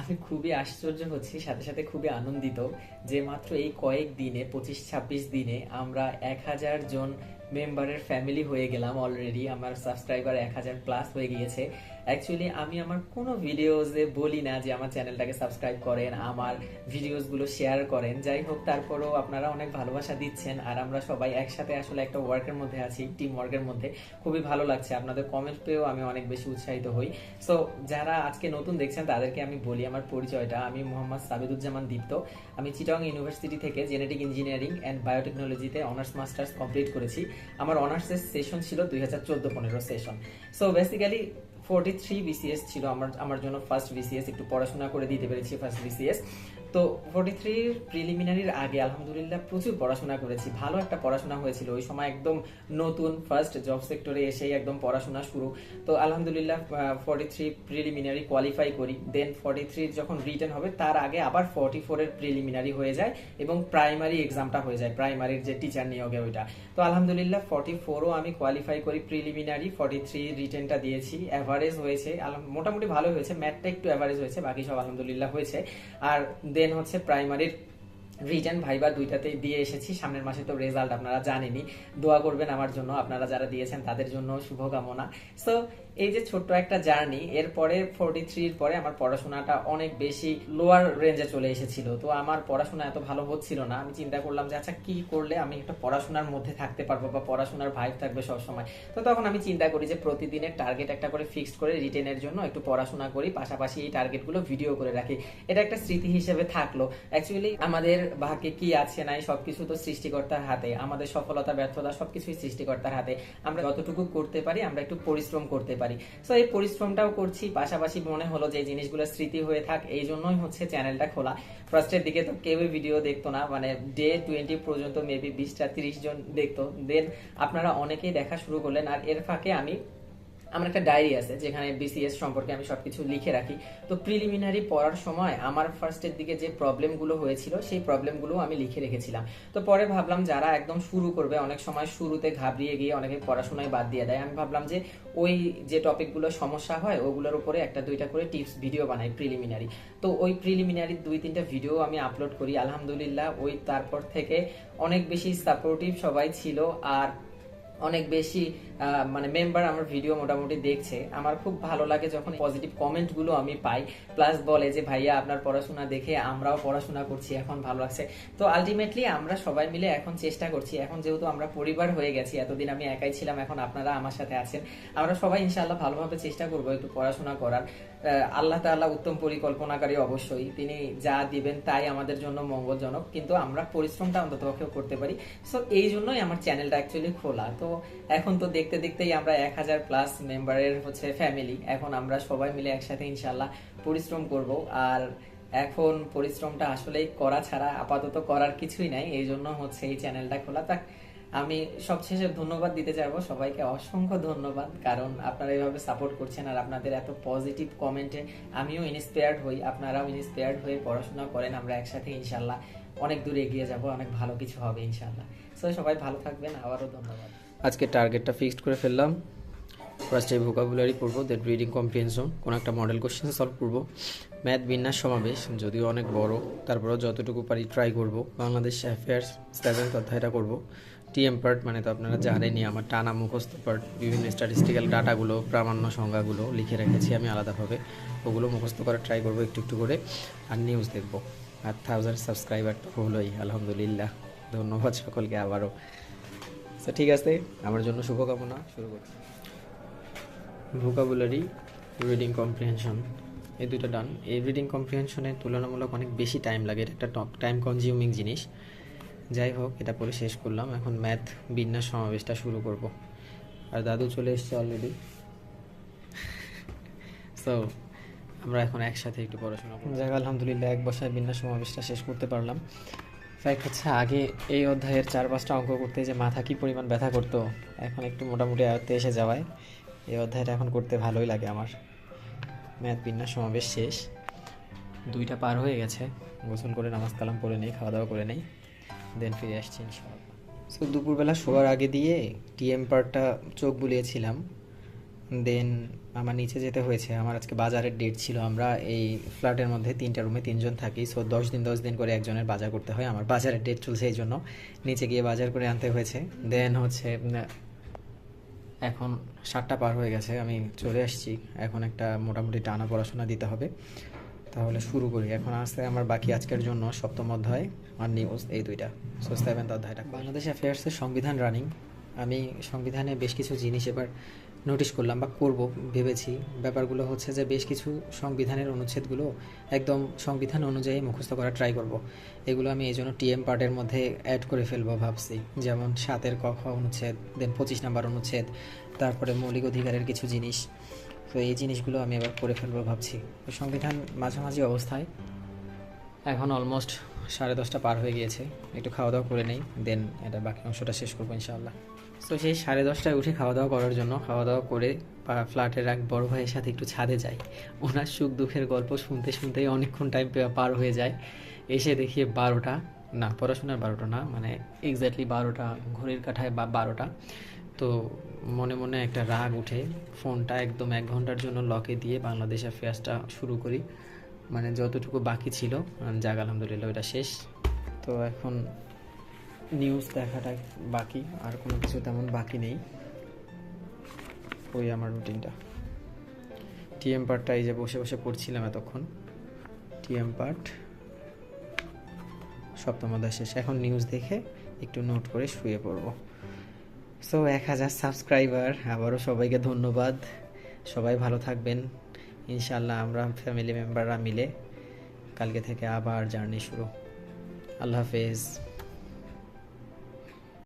আমি খুবই আশ্চর্য হচ্ছি, সাথে সাথে খুবই আনন্দিত যে মাত্র এই কয়েক দিনে 25-26 দিনে আমরা 1000 জন মেম্বারের ফ্যামিলি হয়ে গেলাম। অলরেডি আমার সাবস্ক্রাইবার 1000 প্লাস হয়ে গিয়েছে। অ্যাকচুয়ালি আমি আমার কোনো ভিডিওজে বলি না যে আমার চ্যানেলটাকে সাবস্ক্রাইব করেন, আমার ভিডিওসগুলো শেয়ার করেন। যাই হোক, তারপরেও আপনারা অনেক ভালোবাসা দিচ্ছেন আর আমরা সবাই একসাথে আসলে একটা ওয়ার্কের মধ্যে আছি, টিম ওয়ার্কের মধ্যে। খুবই ভালো লাগছে, আপনাদের কমেন্ট পেয়েও আমি অনেক বেশি উৎসাহিত হই। সো যারা আজকে নতুন দেখছেন তাদেরকে আমি বলি আমার পরিচয়টা। আমি মোহাম্মদ সাবিদুজ্জামান দীপ্ত। আমি চিটং ইউনিভার্সিটি থেকে জেনেটিক ইঞ্জিনিয়ারিং অ্যান্ড বায়োটেকনোলজিতে অনার্স মাস্টার্স কমপ্লিট করেছি। আমার অনার্সের সেশন ছিল 2014-15 সেশন। সো বেসিক্যালি 43 BCS ছিল আমার জন্য ফার্স্ট BCS। একটু পড়াশোনা করে দিতে পেরেছি ফার্স্ট BCS। তো 43 প্রিলিমিনারির আগে আলহামদুলিল্লাহ প্রচুর পড়াশোনা করেছি। ভালো একটা পড়াশোনা হয়েছিল ওই সময়, একদম নতুন ফার্স্ট জব সেক্টরে এসেই একদম পড়াশোনা শুরু। তো আলহামদুলিল্লাহ 43 প্রিলিমিনারি কোয়ালিফাই করি। দেন 43 যখন রিটেন হবে তার আগে আবার 44 এর প্রিলিমিনারি হয়ে যায় এবং প্রাইমারি এক্সামটা হয়ে যায়, প্রাইমারির যে টিচার নিয়োগে ওইটা। তো আলহামদুলিল্লাহ 44ও আমি কোয়ালিফাই করি প্রিলিমিনারি। 43 রিটেনটা দিয়েছি, অ্যাভারেজ হয়েছে, মোটামুটি ভালো হয়েছে। ম্যাথটা একটু অ্যাভারেজ হয়েছে, বাকি সব আলহামদুলিল্লাহ হয়েছে। আর দেন হচ্ছে প্রাইমারির রিটেন ভাইবা দুইটাতেই দিয়ে এসেছি। সামনের মাসে তো রেজাল্ট আপনারা জানেনই, দোয়া করবেন আমার জন্য, আপনারা যারা দিয়েছেন তাদের জন্য শুভকামনা। সো এই যে ছোট্ট একটা জার্নি, এরপরে 43 পরে আমার পড়াশোনাটা অনেক বেশি লোয়ার রেঞ্জে চলে এসেছিল। তো আমার পড়াশোনা এত ভালো হচ্ছিল না। আমি চিন্তা করলাম যে আচ্ছা কি করলে আমি একটা পড়াশোনার মধ্যে থাকতে পারবো বা পড়াশোনার ভাইব থাকবে সবসময়। তো তখন আমি চিন্তা করি যে প্রতিদিনের টার্গেট একটা করে ফিক্সড করে রিটেনের জন্য একটু পড়াশোনা করি, পাশাপাশি এই টার্গেটগুলো ভিডিও করে রাখি। এটা একটা স্মৃতি হিসেবে থাকলো। অ্যাকচুয়ালি আমাদের ভাগ্যে কি আছে নাই সবকিছু তো সৃষ্টিকর্তার হাতে, আমাদের সফলতা ব্যর্থতা সবকিছুই সৃষ্টিকর্তার হাতে। আমরা যতটুকু করতে পারি আমরা একটু পরিশ্রম করতে পারি। সো এই পরিশ্রমটাও করছি, পাশাপাশি মনে হলো যে জিনিসগুলো স্মৃতি হয়ে থাক, এই জন্যই হচ্ছে চ্যানেলটা খোলা। ফার্স্টের দিকে তো কেউই ভিডিও দেখতো না, মানে ডে 20 পর্যন্ত মেবি 20-30 জন দেখতো। দেন আপনারা অনেকেই দেখা শুরু করলেন। আর এর ফাঁকে আমার একটা ডায়েরি আছে যেখানে বিসিএস সম্পর্কে আমি সবকিছু লিখে রাখি। তো প্রিলিমিনারি পড়ার সময় আমার ফার্স্টের দিকে যে প্রবলেমগুলো হয়েছিল সেই প্রবলেমগুলো আমি লিখে রেখেছিলাম। তো পরে ভাবলাম যারা একদম শুরু করবে, অনেক সময় শুরুতে ঘাবড়িয়ে গিয়ে অনেকে পড়াশোনায় বাদ দিয়ে দেয়, আমি ভাবলাম যে ওই যে টপিকগুলো সমস্যা হয় ওগুলোর উপরে একটা দুইটা করে টিপস ভিডিও বানাই প্রিলিমিনারি। তো ওই প্রিলিমিনারি 2-3টা ভিডিও আমি আপলোড করি। আলহামদুলিল্লাহ ওই তারপর থেকে অনেক বেশি সাপোর্টিভ সবাই ছিল আর অনেক বেশি মানে মেম্বার আমার ভিডিও মোটামুটি দেখছে। আমার খুব ভালো লাগে যখন পজিটিভ কমেন্ট গুলো আমি পাই, প্লাস বলে যে ভাইয়া আপনার পড়াশোনা দেখে আমরাও পড়াশোনা করছি, এখন ভালো লাগছে। তো আলটিমেটলি আমরা সবাই মিলে এখন চেষ্টা করছি, এখন যেহেতু আমরা পরিবার হয়ে গেছি, এতদিন আমি একাই ছিলাম, এখন আপনারা আমার সাথে আছেন, আমরা সবাই ইনশাআল্লাহ ভালোভাবে চেষ্টা করবো একটু পড়াশোনা করার। আল্লাহ তাআলা উত্তম পরিকল্পনাকারী, অবশ্যই তিনি যা দিবেন তাই আমাদের জন্য মঙ্গলজনক, কিন্তু আমরা পরিশ্রমটা অন্তত করতে পারি। সো এই জন্যই আমার চ্যানেলটা অ্যাকচুয়ালি খোলা। তো এখন তো দেখতে দেখতেই আমরা 1000 প্লাস মেম্বারের হচ্ছে ফ্যামিলি। এখন আমরা সবাই মিলে একসাথে ইনশাল্লাহ পরিশ্রম করব। আর এখন পরিশ্রমটা আসলেই করা ছাড়া আপাতত করার কিছুই নাই, এই জন্য হচ্ছে এই চ্যানেলটা খোলা। তা আমি সবশেষে ধন্যবাদ দিতে চাইবো সবাইকে, অসংখ্য ধন্যবাদ, কারণ আপনারা এইভাবে সাপোর্ট করছেন আর আপনাদের এত পজিটিভ কমেন্টে আমিও ইন্সপায়ার্ড হই, আপনারাও ইন্সপায়ার্ড হয়ে পড়াশোনা করেন। আমরা একসাথে ইনশাল্লাহ অনেক দূর এগিয়ে যাব, অনেক ভালো কিছু হবে ইনশাল্লাহ। সো সবাই ভালো থাকবেন, আবারও ধন্যবাদ। আজকে টার্গেটটা ফিক্সড করে ফেললাম। ফার্স্টে ভোকাবুলারি পড়বো, দেন রিডিং কম্প্রিহেনশন, কোনো একটা মডেল কোশ্চেন সলভ করবো, ম্যাথ বিন্যাস সমাবেশ যদিও অনেক বড়, তারপরেও যতটুকু পারি ট্রাই করবো। বাংলাদেশ অ্যাফেয়ার্স 7th অধ্যায়টা করবো। টিএম পার্ট মানে তো আপনারা জানেনই আমার টানা মুখস্থ পার্ট, বিভিন্ন স্ট্যাটিস্টিক্যাল ডাটাগুলো, প্রামাণ্য সংজ্ঞাগুলো লিখে রেখেছি আমি আলাদাভাবে, ওগুলো মুখস্থ করার ট্রাই করবো একটু একটু করে। আর নিউজ দেখবো। আর 1000 সাবস্ক্রাইবার তো হলোই আলহামদুলিল্লাহ, ধন্যবাদ সকলকে আবারও। তো ঠিক আছে, আমার জন্য শুভকামনা। শুরু করছি। ভোকাবুলারি, রিডিং কম্প্রিহেনশন, এই দুটো ডান। এই রিডিং কম্প্রিহেনশনে তুলনামূলক অনেক বেশি টাইম লাগে, এটা একটা টাইম কনজিউমিং জিনিস। যাই হোক, এটা পরে শেষ করলাম। এখন ম্যাথ বিন্যাস সমাবেশটা শুরু করব। আর দাদু চলে এসছে অলরেডি। সো আমরা এখন একসাথে একটু পড়াশোনা করব। যাই হোক, আলহামদুলিল্লাহ এক বসায় বিন্যাস সমাবেশটা শেষ করতে পারলাম। ফ্যাক্ট হচ্ছে আগে এই অধ্যায়ের 4-5টা অঙ্ক করতে যে মাথা কি পরিমাণ ব্যথা করতো, এখন একটু মোটামুটি আয়ত্তে এসে যাওয়ায় এই অধ্যায়টা এখন করতে ভালোই লাগে আমার। ম্যাথ বিন্যাস সমাবেশ শেষ, 2টা পার হয়ে গেছে। গোসল করে নামাজ কালাম পড়ে নেই, খাওয়া দাওয়া করে নেই, দেন ফিরে আসছি ইনশাআল্লাহ। সো দুপুরবেলা শোয়ার আগে দিয়ে টিএম পার্টটা চোখ বুলিয়েছিলাম, দেন আমার নিচে যেতে হয়েছে, আমার আজকে বাজারের ডেট ছিল। আমরা এই ফ্ল্যাটের মধ্যে 3টা রুমে 3জন থাকি, সো 10 দিন করে একজনের বাজার করতে হয়। আমার বাজারের ডেট চলছে, এই জন্য নিচে গিয়ে বাজার করে আনতে হয়েছে। দেন হচ্ছে এখন 7টা পার হয়ে গেছে, আমি চলে আসছি। এখন একটা মোটামুটি টানা পড়াশোনা দিতে হবে, তাহলে শুরু করি। এখন আসতে আমার বাকি আজকের জন্য 7ম অধ্যায় আর নিউজ, এই দুইটা। সো 7th অধ্যায়টা বাংলাদেশ অ্যাফেয়ার্সের সংবিধান রানিং। আমি সংবিধানে বেশ কিছু জিনিস এবার নোটিশ করলাম বা করব ভেবেছি। ব্যাপারগুলো হচ্ছে যে বেশ কিছু সংবিধানের অনুচ্ছেদগুলো একদম সংবিধান অনুযায়ী মুখস্থ করা ট্রাই করব। এগুলো আমি এই জন্য টিএম পার্টের মধ্যে অ্যাড করে ফেলবো ভাবছি, যেমন 7-এর ক খ অনুচ্ছেদ, দেন 25 নম্বর অনুচ্ছেদ, তারপরে মৌলিক অধিকারের কিছু জিনিস। তো এই জিনিসগুলো আমি এবার করে ফেলবো ভাবছি। তো সংবিধান মাঝামাঝি অবস্থায়, এখন অলমোস্ট 10:30 পার হয়ে গিয়েছে। একটু খাওয়া দাওয়া করে নেই, দেন এটা বাকি অংশটা শেষ করবো ইনশাআল্লাহ। তো সেই 10:30টায় উঠে খাওয়া দাওয়া করার জন্য খাওয়া দাওয়া করে ফ্ল্যাটের এক বড় ভাইয়ের সাথে একটু ছাদে যাই। ওনার সুখ দুঃখের গল্প শুনতে শুনতেই অনেকক্ষণ টাইম পার হয়ে যায়। এসে দেখি 12টা, না পড়াশোনার 12টা না, মানে এক্স্যাক্টলি 12টা, ঘড়ির কাঁটায় বা 12টা। তো মনে মনে একটা রাগ উঠে ফোনটা একদম 1 ঘন্টার জন্য লকে দিয়ে বাংলাদেশ অ্যাফেয়ার্সটা শুরু করি। মানে যতটুকু বাকি ছিল, যাক আলহামদুলিল্লাহ ওটা শেষ। তো এখন নিউজ দেখাটা বাকি, আর কোনো কিছু তেমন বাকি নেই। ওই আমার রুটিনটা, টিএম পার্টটা এই যে বসে বসে পড়ছিলাম এতক্ষণ, টিএম পার্ট 7ম অধ্যায় শেষ। এখন নিউজ দেখে একটু নোট করে শুয়ে পড়বো। সো 1000 সাবস্ক্রাইবার, আবারও সবাইকে ধন্যবাদ। সবাই ভালো থাকবেন ইনশাআল্লাহ। আমরা ফ্যামিলি মেম্বাররা মিলে কালকে থেকে আবার জার্নি শুরু। আল্লাহ হাফেজ।